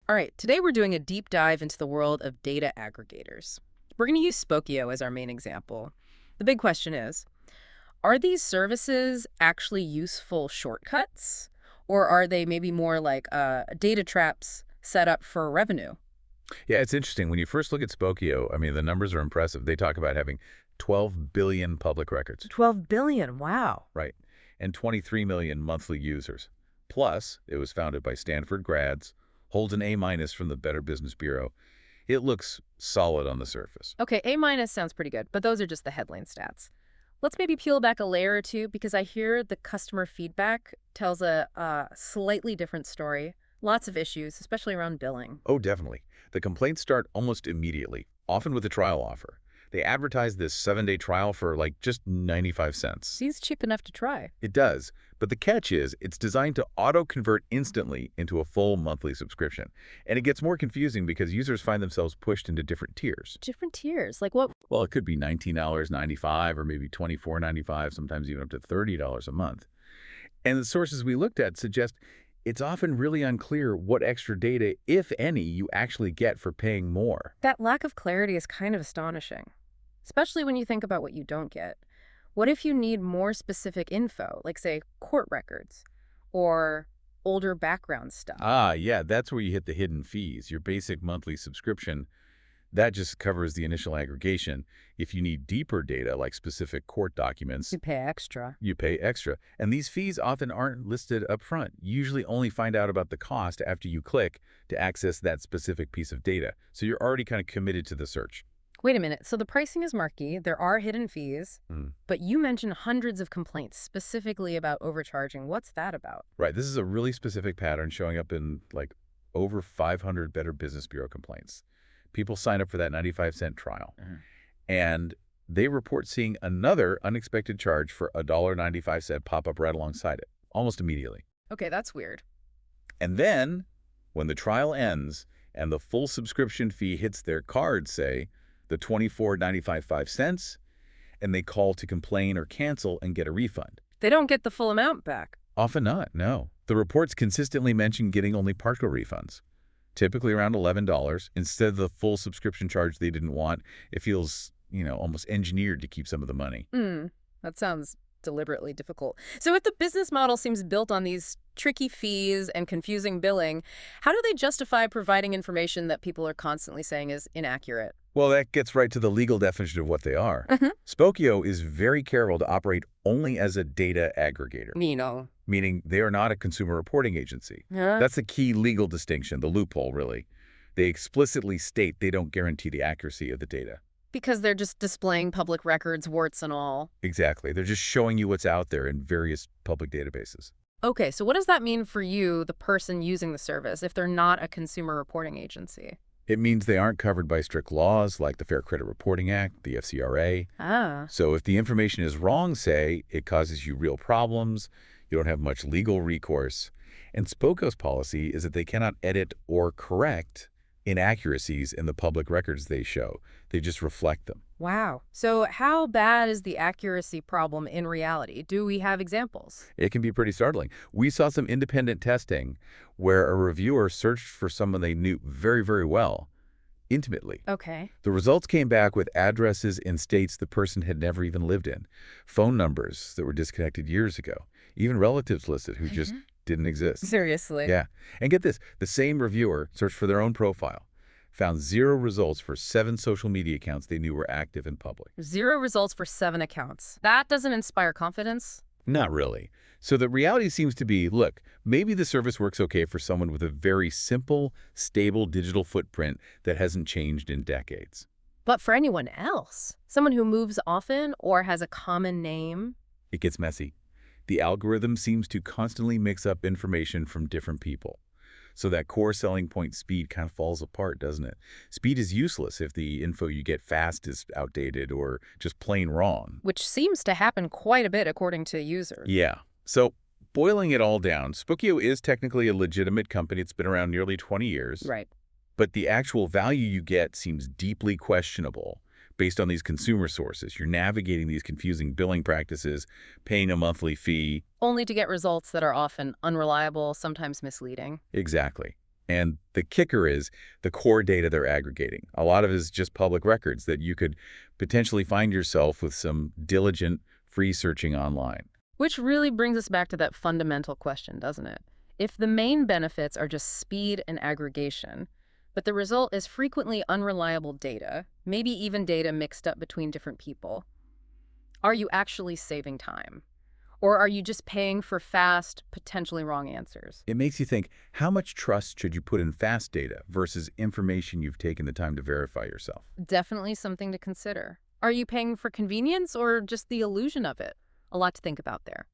All right, today we're doing a deep dive into the world of data aggregators. We're going to use Spokeo as our main example. The big question is, are these services actually useful shortcuts? Or are they maybe more like data traps set up for revenue? Yeah, it's interesting. When you first look at Spokeo, I mean, the numbers are impressive. They talk about having 12 billion public records, 12 billion, wow. right? And 23 million monthly users. Plus, it was founded by Stanford grads, holds an A- from the Better Business Bureau. It looks solid on the surface. Okay, A minus sounds pretty good, but those are just the headline stats. Let's maybe peel back a layer or two because I hear the customer feedback tells a slightly different story. Lots of issues, especially around billing. Oh, definitely. The complaints start almost immediately, often with a trial offer. They advertise this 7-day trial for like just 95 cents. Seems cheap enough to try. It does, but the catch is it's designed to auto-convert instantly into a full monthly subscription. And it gets more confusing because users find themselves pushed into different tiers. Different tiers, like what? Well, it could be $19.95 or maybe $24.95, sometimes even up to $30 a month. And the sources we looked at suggest it's often really unclear what extra data, if any, you actually get for paying more. That lack of clarity is kind of astonishing, especially when you think about what you don't get. What if you need more specific info, like, say, court records or older background stuff? Ah, yeah, that's where you hit the hidden fees. Your basic monthly subscription, that just covers the initial aggregation. If you need deeper data, like specific court documents, You pay extra. you pay extra. And these fees often aren't listed up front. You usually only find out about the cost after you click to access that specific piece of data. So you're already kind of committed to the search. Wait a minute. So the pricing is murky, there are hidden fees, but you mentioned hundreds of complaints specifically about overcharging. What's that about? Right. This is a really specific pattern showing up in like over 500 Better Business Bureau complaints. People sign up for that 95-cent trial. And they report seeing another unexpected charge for a $1.95 pop up right alongside it, almost immediately. Okay, that's weird. And then, when the trial ends and the full subscription fee hits their card, say, the $24.95, and they call to complain or cancel and get a refund. They don't get the full amount back. Often not, no. The reports consistently mention getting only partial refunds, typically around $11. Instead of the full subscription charge they didn't want, it feels, almost engineered to keep some of the money. That sounds deliberately difficult. So if the business model seems built on these tricky fees and confusing billing, how do they justify providing information that people are constantly saying is inaccurate? Well, that gets right to the legal definition of what they are. Spokeo is very careful to operate only as a data aggregator, meaning they are not a consumer reporting agency. That's the key legal distinction, the loophole, really. They explicitly state they don't guarantee the accuracy of the data. Because they're just displaying public records, warts and all. Exactly. They're just showing you what's out there in various public databases. Okay, so what does that mean for you, the person using the service, if they're not a consumer reporting agency? It means they aren't covered by strict laws like the Fair Credit Reporting Act, the FCRA. So if the information is wrong, say, it causes you real problems, you don't have much legal recourse. And Spokeo's policy is that they cannot edit or correct inaccuracies in the public records they show. They just reflect them. Wow. So how bad is the accuracy problem in reality? Do we have examples? It can be pretty startling. We saw some independent testing where a reviewer searched for someone they knew very, very well, intimately. Okay. The results came back with addresses in states the person had never even lived in, phone numbers that were disconnected years ago, even relatives listed who just didn't exist. Seriously? Yeah. And get this, the same reviewer searched for their own profile, found 0 results for 7 social media accounts they knew were active in public. 0 results for 7 accounts. That doesn't inspire confidence? Not really. So the reality seems to be, look, maybe the service works okay for someone with a very simple, stable digital footprint that hasn't changed in decades. But for anyone else, someone who moves often or has a common name? It gets messy. The algorithm seems to constantly mix up information from different people. So that core selling point speed kind of falls apart, doesn't it? Speed is useless if the info you get fast is outdated or just plain wrong. Which seems to happen quite a bit according to users. Yeah. So boiling it all down, Spokeo is technically a legitimate company. It's been around nearly 20 years. Right. But the actual value you get seems deeply questionable based on these consumer sources. You're navigating these confusing billing practices, paying a monthly fee. Only to get results that are often unreliable, sometimes misleading. Exactly. And the kicker is the core data they're aggregating. A lot of it is just public records that you could potentially find yourself with some diligent free searching online. Which really brings us back to that fundamental question, doesn't it? If the main benefits are just speed and aggregation, but the result is frequently unreliable data, maybe even data mixed up between different people, are you actually saving time? Or are you just paying for fast, potentially wrong answers? It makes you think, how much trust should you put in fast data versus information you've taken the time to verify yourself? Definitely something to consider. Are you paying for convenience or just the illusion of it? A lot to think about there.